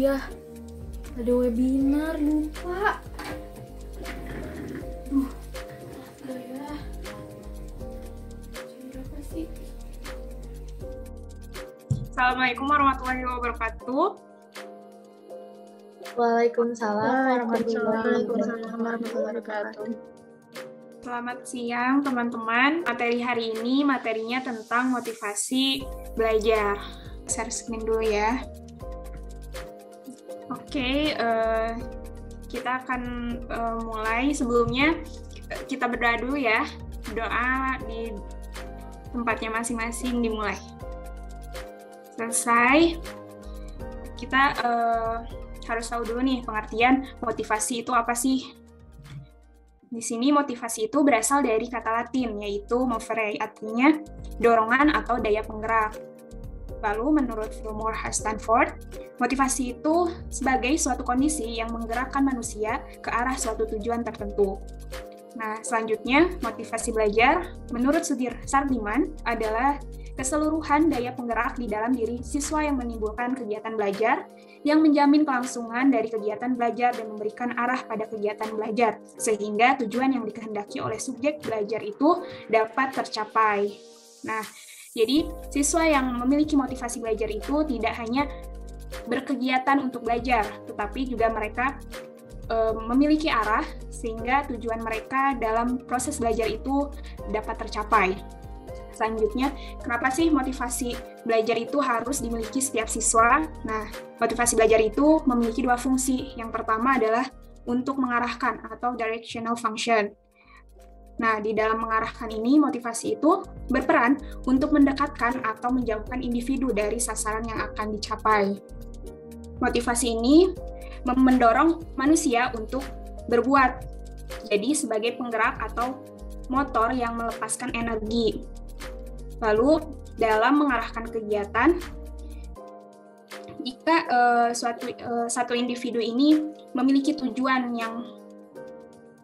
iya, ada webinar, lupa. Ya. Jam berapa sih? Assalamualaikum warahmatullahi wabarakatuh. Waalaikumsalam warahmatullahi wabarakatuh. Selamat siang teman-teman. Materi hari ini materinya tentang motivasi belajar. Share screen dulu ya. Oke, kita akan mulai. Sebelumnya kita berdoa dulu ya. Doa di tempatnya masing-masing dimulai. Selesai. Kita harus tahu dulu nih pengertian motivasi itu apa sih? Di sini motivasi itu berasal dari kata Latin, yaitu movere, artinya dorongan atau daya penggerak. Lalu menurut Fillmore Stanford, motivasi itu sebagai suatu kondisi yang menggerakkan manusia ke arah suatu tujuan tertentu. Nah, selanjutnya motivasi belajar menurut Sudirman adalah keseluruhan daya penggerak di dalam diri siswa yang menimbulkan kegiatan belajar, yang menjamin kelangsungan dari kegiatan belajar dan memberikan arah pada kegiatan belajar, sehingga tujuan yang dikehendaki oleh subjek belajar itu dapat tercapai. Nah, jadi siswa yang memiliki motivasi belajar itu tidak hanya berkegiatan untuk belajar, tetapi juga mereka memiliki arah sehingga tujuan mereka dalam proses belajar itu dapat tercapai. Selanjutnya, kenapa sih motivasi belajar itu harus dimiliki setiap siswa? Nah, motivasi belajar itu memiliki dua fungsi. Yang pertama adalah untuk mengarahkan atau directional function. Nah, di dalam mengarahkan ini, motivasi itu berperan untuk mendekatkan atau menjauhkan individu dari sasaran yang akan dicapai. Motivasi ini mendorong manusia untuk berbuat, jadi sebagai penggerak atau motor yang melepaskan energi. Lalu, dalam mengarahkan kegiatan, jika satu individu ini memiliki tujuan yang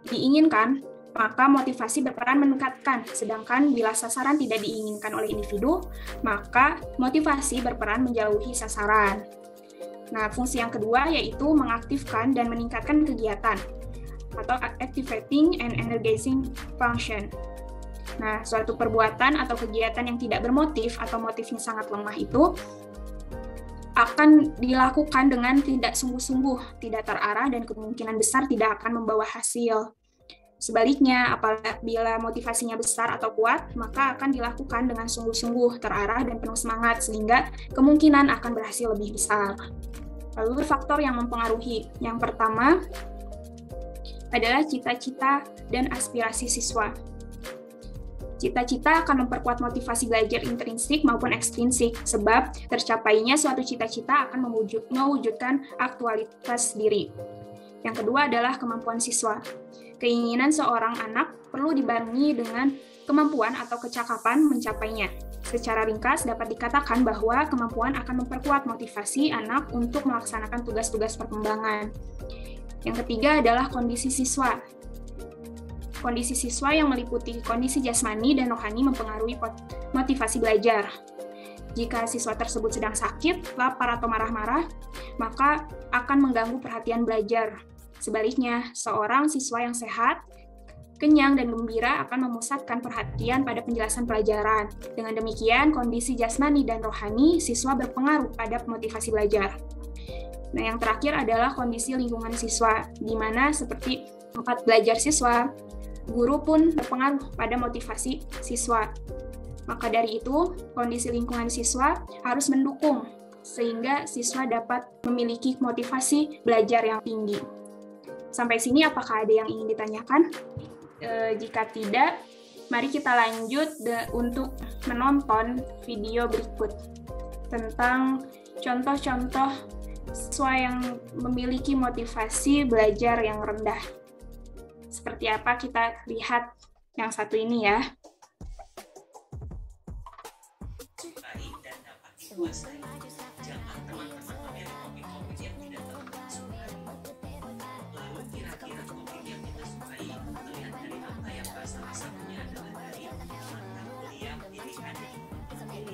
diinginkan, maka motivasi berperan meningkatkan, sedangkan bila sasaran tidak diinginkan oleh individu, maka motivasi berperan menjauhi sasaran. Nah, fungsi yang kedua yaitu mengaktifkan dan meningkatkan kegiatan, atau activating and energizing function. Nah, suatu perbuatan atau kegiatan yang tidak bermotif atau motifnya sangat lemah itu akan dilakukan dengan tidak sungguh-sungguh, tidak terarah, dan kemungkinan besar tidak akan membawa hasil. Sebaliknya, apabila motivasinya besar atau kuat, maka akan dilakukan dengan sungguh-sungguh, terarah, dan penuh semangat, sehingga kemungkinan akan berhasil lebih besar. Lalu faktor yang mempengaruhi. Yang pertama adalah cita-cita dan aspirasi siswa. Cita-cita akan memperkuat motivasi belajar intrinsik maupun ekstrinsik, sebab tercapainya suatu cita-cita akan mewujudkan aktualitas diri. Yang kedua adalah kemampuan siswa. Keinginan seorang anak perlu dibarengi dengan kemampuan atau kecakapan mencapainya. Secara ringkas dapat dikatakan bahwa kemampuan akan memperkuat motivasi anak untuk melaksanakan tugas-tugas perkembangan. Yang ketiga adalah kondisi siswa. Kondisi siswa yang meliputi kondisi jasmani dan rohani mempengaruhi motivasi belajar. Jika siswa tersebut sedang sakit, lapar, atau marah-marah, maka akan mengganggu perhatian belajar. Sebaliknya, seorang siswa yang sehat, kenyang, dan gembira akan memusatkan perhatian pada penjelasan pelajaran. Dengan demikian, kondisi jasmani dan rohani siswa berpengaruh pada motivasi belajar. Nah, yang terakhir adalah kondisi lingkungan siswa, di mana seperti tempat belajar siswa, guru pun berpengaruh pada motivasi siswa. Maka dari itu, kondisi lingkungan siswa harus mendukung, sehingga siswa dapat memiliki motivasi belajar yang tinggi. Sampai sini apakah ada yang ingin ditanyakan? Jika tidak, mari kita lanjut untuk menonton video berikut tentang contoh-contoh siswa yang memiliki motivasi belajar yang rendah. Seperti apa kita lihat yang satu ini ya. Sukai dan dapat dikuasai. Jangan teman-teman memilih kopi-kopi yang tidak teman-teman sukai. Lalu kira-kira kopi yang kita sukai terlihat dari apa yang salah satunya adalah dari mata kuliah pilihan ini. Jadi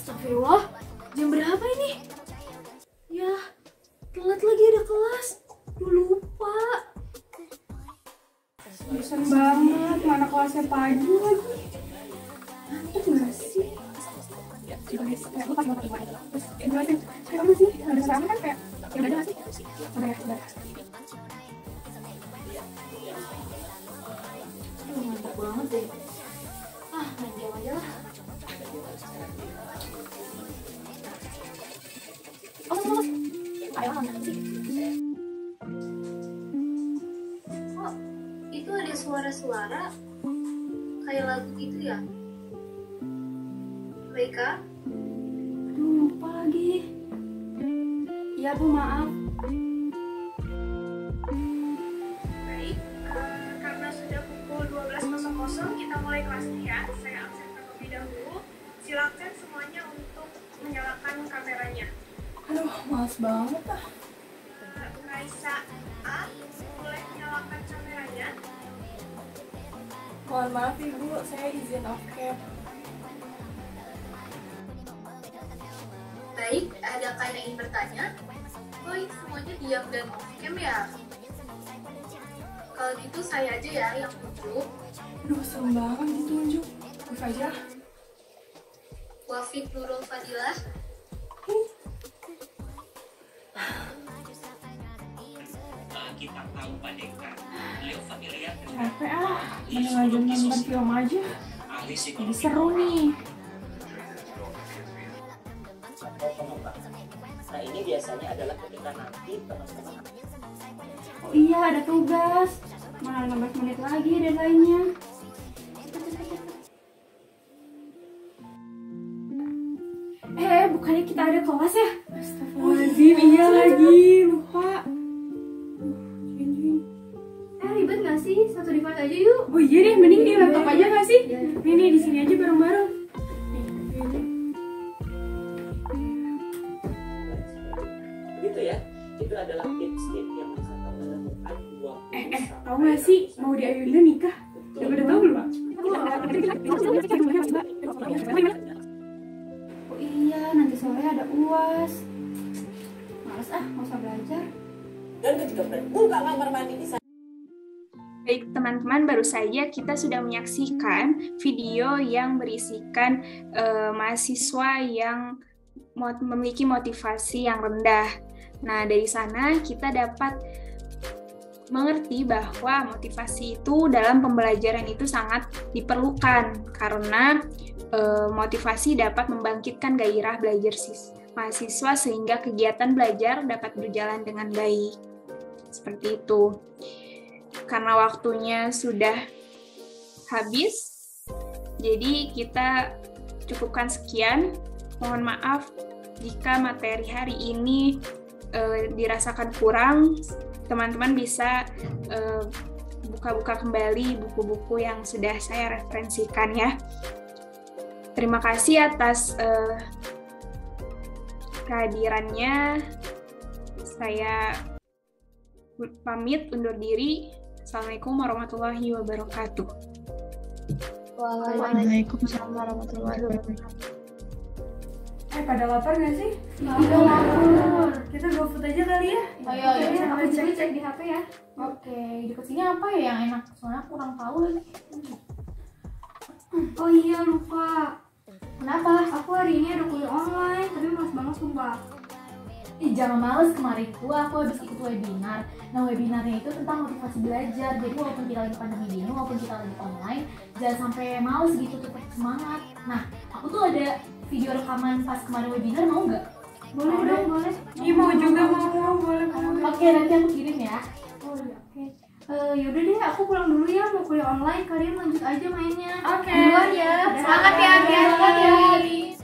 Astagfirullah, jam berapa ini? Ya, telat lagi ada kelas. Duh, lupa. Bosan banget, mana kelasnya pagi lagi. Ngantuk nggak sih? Coba guys, kayak lupa gimana. Terus jelasin, kayak apa sih? Ada suara kan kayak, ya udah nggak sih? Udah ya, udah. Mantap banget deh. Main game aja lah. Oh, ayo nanti. Oh, itu ada suara-suara kayak lagu gitu ya? Baika? Aduh, lupa lagi. Iya Bu, maaf. Baik, karena sudah pukul 12.00 kita mulai kelasnya ya. Saya absen terlebih dahulu. Silakan semuanya untuk menyalakan kameranya. Aduh, males banget ah. Raisa A, boleh menyalakan kameranya. Mohon maaf Ibu, saya izin off cam. Baik, adakah yang ingin bertanya? Baik, semuanya diam dan off-cam ya? Kalau gitu saya aja ya yang tunjuk. Aduh, serem banget ditunjuk. Gue aja. Wafid Nurul Fadilah. Kita tahu Pak Dekan, beliau familiar dengan Capek ah, mending aja nonton film aja. ahli Jadi psikologi. seru nih. Atau pengembangan. Nah ini biasanya adalah ketika nanti teman-teman Oh iya, ada tugas. Mana 15 menit lagi deadline-nya. Bukannya kita ada kelas ya? Astagfirullahaladzim, iya lagi, lupa. Ribet gak sih? Satu device aja yuk. Oh iya deh, mending di laptop aja gak sih? Nih, di sini aja bareng-bareng. begitu ya, itu adalah tips-tips yang bisa kamu lakukan 20 Tahu gak sih, mau di Ayunda nikah? Udah pada tahu belum? Oh iya, nanti sore ada UAS. Males ah, nggak usah belajar. Dan ketika buka kamar mandi di sana. Baik teman-teman, baru saja kita sudah menyaksikan video yang berisikan mahasiswa yang memiliki motivasi yang rendah. Nah, dari sana kita dapat mengerti bahwa motivasi itu dalam pembelajaran itu sangat diperlukan karena motivasi dapat membangkitkan gairah belajar mahasiswa sehingga kegiatan belajar dapat berjalan dengan baik. Seperti itu. Karena waktunya sudah habis, jadi kita cukupkan sekian. Mohon maaf jika materi hari ini dirasakan kurang. Teman-teman bisa buka-buka kembali buku-buku yang sudah saya referensikan ya. Terima kasih atas kehadirannya. Saya pamit undur diri. Assalamualaikum warahmatullahi wabarakatuh. Waalaikumsalam warahmatullahi wabarakatuh. Pada lapar nggak sih? Udah lapar. Kita GoFood aja kali ya? Ayo, aku juga cek di HP ya. Oke, deket sini apa ya yang enak? Soalnya aku kurang tahu lagi. Oh iya, lupa. Kenapa? Aku hari ini ada kuliah online, tapi males banget sumpah. Jangan males, kemarin tuh aku habis ikut webinar. Nah, webinarnya itu tentang motivasi belajar. Jadi walaupun kita lagi pandemi ini, walaupun kita lagi online, jangan sampai males gitu, tetap semangat. Nah, aku tuh ada video rekaman pas kemarin webinar, mau nggak? Boleh dong, boleh. Ih, mau juga mau, boleh. Oke, nanti aku kirim ya. Oh iya, oke. Yaudah deh, aku pulang dulu ya, mau kuliah online. Kalian lanjut aja mainnya. Oke. Di luar ya. Semangat ya, hati-hati.